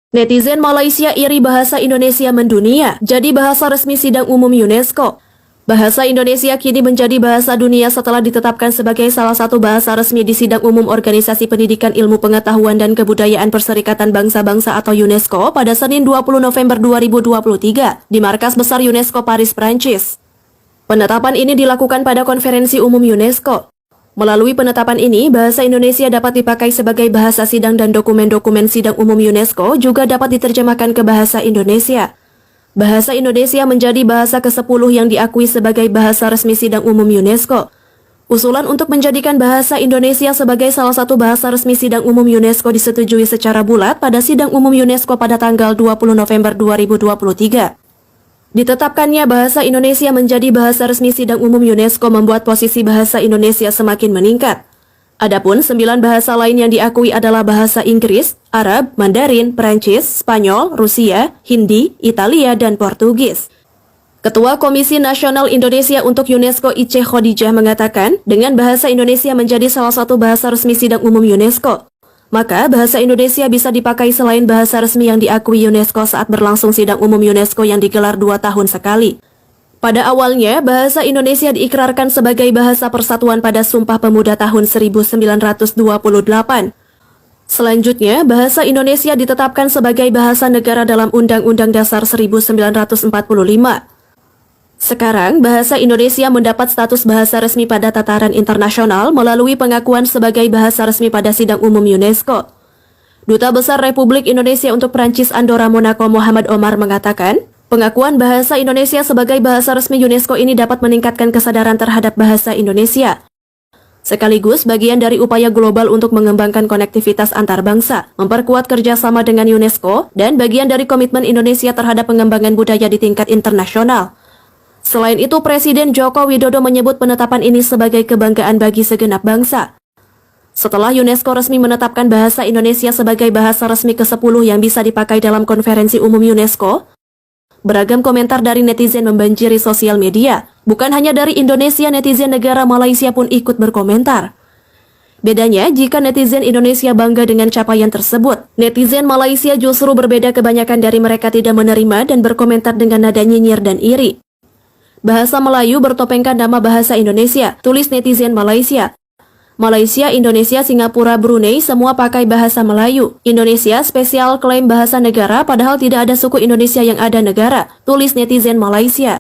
Netizen Malaysia iri bahasa Indonesia mendunia, jadi bahasa resmi sidang umum UNESCO. Bahasa Indonesia kini menjadi bahasa dunia setelah ditetapkan sebagai salah satu bahasa resmi di sidang umum Organisasi Pendidikan Ilmu Pengetahuan dan Kebudayaan Perserikatan Bangsa-Bangsa atau UNESCO pada Senin 20 November 2023 di Markas Besar UNESCO Paris, Prancis. Penetapan ini dilakukan pada konferensi umum UNESCO. Melalui penetapan ini, bahasa Indonesia dapat dipakai sebagai bahasa sidang dan dokumen-dokumen sidang umum UNESCO juga dapat diterjemahkan ke bahasa Indonesia. Bahasa Indonesia menjadi bahasa ke-10 yang diakui sebagai bahasa resmi sidang umum UNESCO. Usulan untuk menjadikan bahasa Indonesia sebagai salah satu bahasa resmi sidang umum UNESCO disetujui secara bulat pada sidang umum UNESCO pada tanggal 20 November 2023. Ditetapkannya bahasa Indonesia menjadi bahasa resmi sidang umum UNESCO membuat posisi bahasa Indonesia semakin meningkat. Adapun 9 bahasa lain yang diakui adalah bahasa Inggris, Arab, Mandarin, Perancis, Spanyol, Rusia, Hindi, Italia, dan Portugis. Ketua Komisi Nasional Indonesia untuk UNESCO Ice Khadijah mengatakan, dengan bahasa Indonesia menjadi salah satu bahasa resmi sidang umum UNESCO, maka bahasa Indonesia bisa dipakai selain bahasa resmi yang diakui UNESCO saat berlangsung sidang umum UNESCO yang digelar 2 tahun sekali. Pada awalnya, bahasa Indonesia diikrarkan sebagai bahasa persatuan pada Sumpah Pemuda tahun 1928. Selanjutnya, bahasa Indonesia ditetapkan sebagai bahasa negara dalam Undang-Undang Dasar 1945. Sekarang, bahasa Indonesia mendapat status bahasa resmi pada tataran internasional melalui pengakuan sebagai bahasa resmi pada sidang umum UNESCO. Duta Besar Republik Indonesia untuk Prancis Andorra Monaco Muhammad Omar mengatakan, pengakuan bahasa Indonesia sebagai bahasa resmi UNESCO ini dapat meningkatkan kesadaran terhadap bahasa Indonesia. Sekaligus bagian dari upaya global untuk mengembangkan konektivitas antar bangsa, memperkuat kerjasama dengan UNESCO, dan bagian dari komitmen Indonesia terhadap pengembangan budaya di tingkat internasional. Selain itu, Presiden Joko Widodo menyebut penetapan ini sebagai kebanggaan bagi segenap bangsa. Setelah UNESCO resmi menetapkan bahasa Indonesia sebagai bahasa resmi ke-10 yang bisa dipakai dalam konferensi umum UNESCO, beragam komentar dari netizen membanjiri sosial media. Bukan hanya dari Indonesia, netizen negara Malaysia pun ikut berkomentar. Bedanya, jika netizen Indonesia bangga dengan capaian tersebut, netizen Malaysia justru berbeda, kebanyakan dari mereka tidak menerima dan berkomentar dengan nada nyinyir dan iri. Bahasa Melayu bertopengkan nama bahasa Indonesia, tulis netizen Malaysia. Malaysia, Indonesia, Singapura, Brunei semua pakai bahasa Melayu. Indonesia spesial klaim bahasa negara padahal tidak ada suku Indonesia yang ada negara, tulis netizen Malaysia.